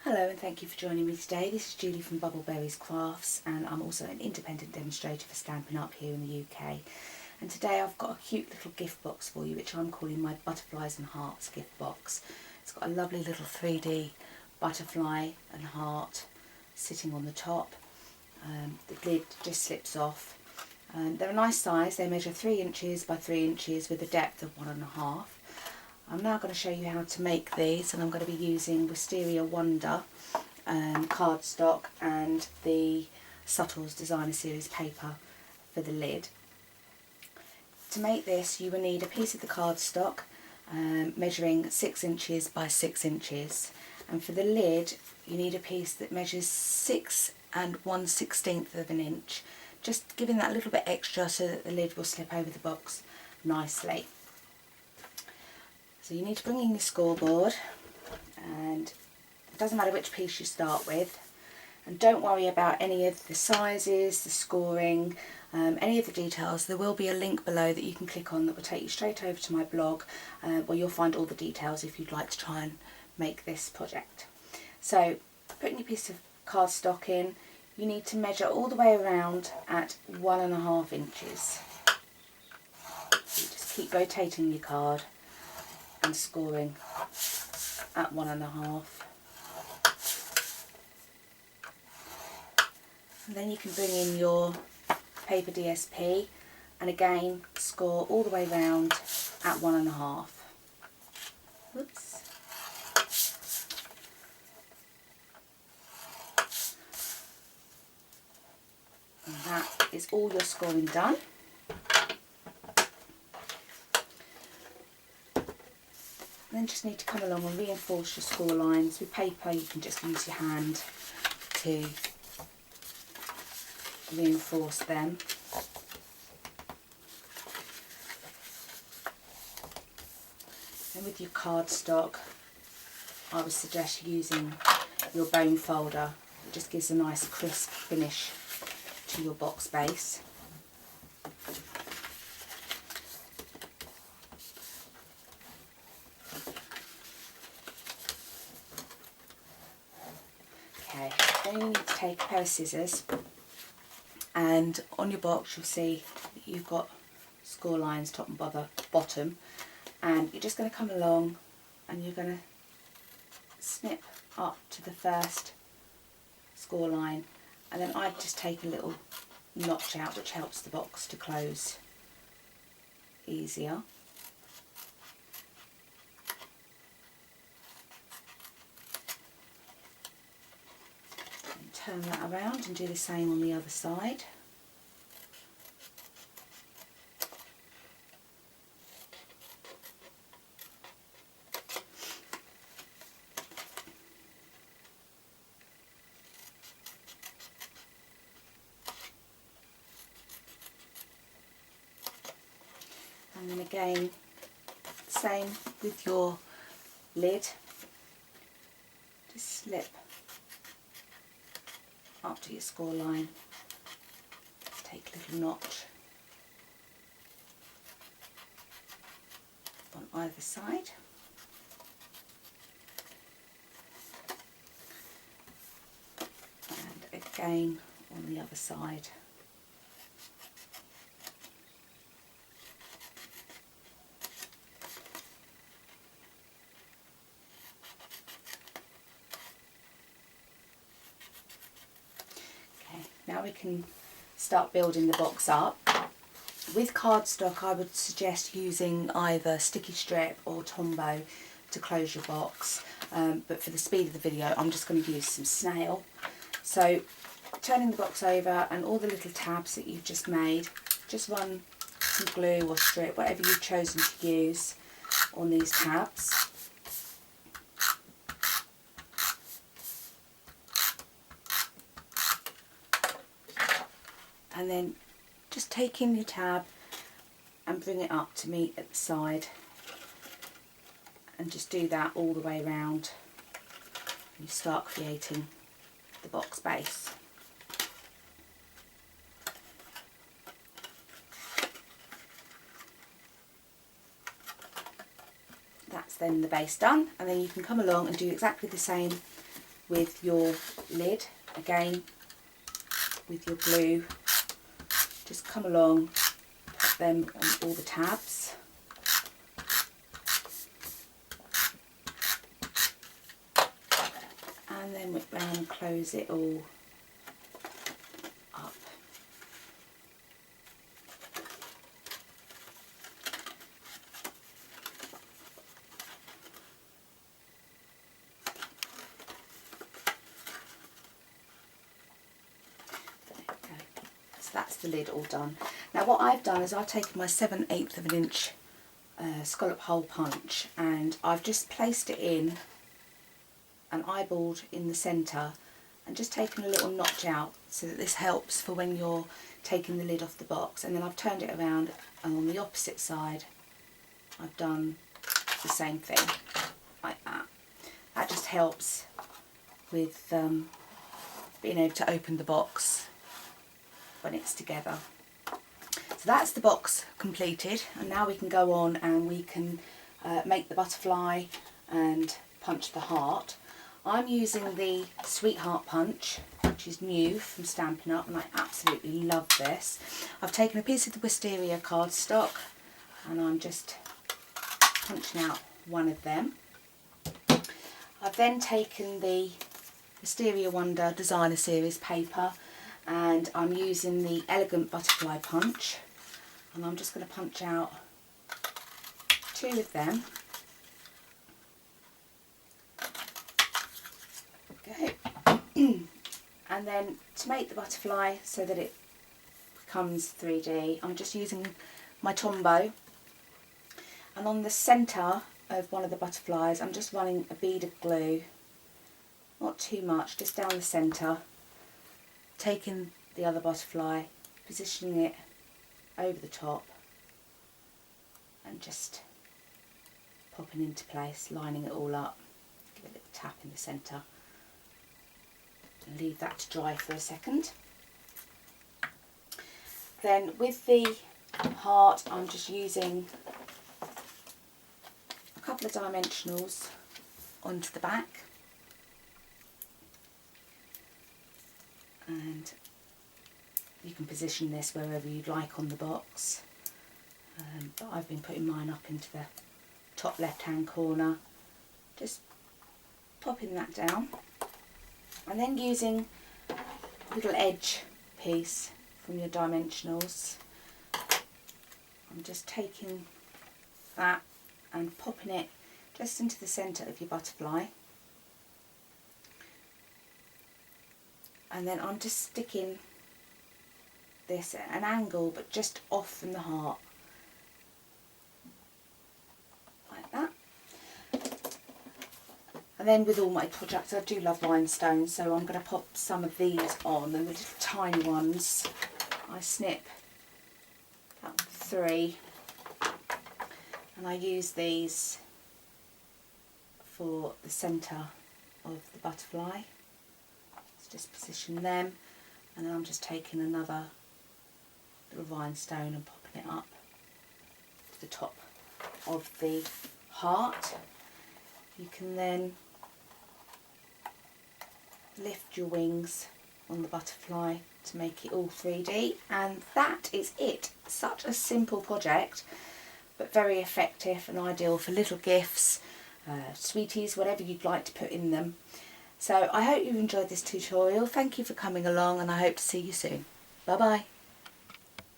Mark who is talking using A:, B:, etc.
A: Hello and thank you for joining me today. This is Julie from Bubbleberries Crafts and I'm also an independent demonstrator for Stampin' Up here in the UK. And today I've got a cute little gift box for you which I'm calling my Butterflies and Hearts gift box. It's got a lovely little 3D butterfly and heart sitting on the top. The lid just slips off. They're a nice size. They measure 3 inches by 3 inches with a depth of 1.5. I'm now going to show you how to make these, and I'm going to be using Wisteria Wonder cardstock and the Subtles Designer Series paper for the lid. To make this you will need a piece of the cardstock measuring 6 inches by 6 inches, and for the lid you need a piece that measures 6 1/16 of an inch, just giving that a little bit extra so that the lid will slip over the box nicely. So you need to bring in your scoreboard, and it doesn't matter which piece you start with, and don't worry about any of the sizes, the scoring, any of the details. There will be a link below that you can click on that will take you straight over to my blog where you'll find all the details if you'd like to try and make this project. So putting your piece of cardstock in, you need to measure all the way around at 1.5 inches. So you just keep rotating your card and scoring at 1.5, and then you can bring in your paper DSP and again score all the way round at 1.5. Oops. And that is all your scoring done. Then just need to come along and reinforce your score lines. With paper you can just use your hand to reinforce them. And with your cardstock I would suggest using your bone folder. It just gives a nice crisp finish to your box base. Okay, then you need to take a pair of scissors, and on your box you'll see that you've got score lines top and bottom, and you're just going to come along and you're going to snip up to the first score line, and then I'd just take a little notch out which helps the box to close easier. Turn that around and do the same on the other side. And then again, same with your lid, just slip up to your score line, take a little notch on either side, and again on the other side. Now we can start building the box up. With cardstock I would suggest using either sticky strip or Tombow to close your box, but for the speed of the video I'm just going to use some snail. So turning the box over, and all the little tabs that you've just made, just run some glue or strip, whatever you've chosen to use, on these tabs. And then just take in your tab and bring it up to meet at the side, and just do that all the way around. You start creating the box base. That's then the base done, and then you can come along and do exactly the same with your lid, again with your glue, just come along, put them on all the tabs. And then whip round and close it all up. There we go. So that's the lid all done. Now what I've done is I've taken my 7/8 of an inch scallop hole punch, and I've just placed it in and eyeballed in the centre and just taken a little notch out so that this helps for when you're taking the lid off the box. And then I've turned it around, and on the opposite side I've done the same thing like that. That just helps with being able to open the box when it's together. So that's the box completed, and now we can go on and we can make the butterfly and punch the heart. I'm using the Sweetheart punch, which is new from Stampin' Up, and I absolutely love this. I've taken a piece of the wisteria cardstock and I'm just punching out one of them. I've then taken the Wisteria Wonder Designer Series paper, and I'm using the Elegant Butterfly punch, and I'm just going to punch out two of them. And then to make the butterfly so that it becomes 3D, I'm just using my Tombow, and on the centre of one of the butterflies I'm just running a bead of glue, not too much, just down the centre, taking the other butterfly, positioning it over the top and just popping into place, lining it all up, give it a little tap in the centre. And leave that to dry for a second. Then with the heart I'm just using a couple of dimensionals onto the back, and you can position this wherever you'd like on the box, but I've been putting mine up into the top left hand corner, just popping that down. And then using a little edge piece from your dimensionals, I'm just taking that and popping it just into the centre of your butterfly. And then I'm just sticking this at an angle, but just off from the heart, like that. And then with all my projects, I do love rhinestones, so I'm going to pop some of these on, and the little tiny ones I snip about 3, and I use these for the centre of the butterfly. So just position them, and then I'm just taking another little rhinestone and popping it up to the top of the heart. You can then lift your wings on the butterfly to make it all 3D, and that is it. Such a simple project, but very effective and ideal for little gifts, sweeties, whatever you'd like to put in them. So I hope you've enjoyed this tutorial. Thank you for coming along, and I hope to see you soon. Bye bye.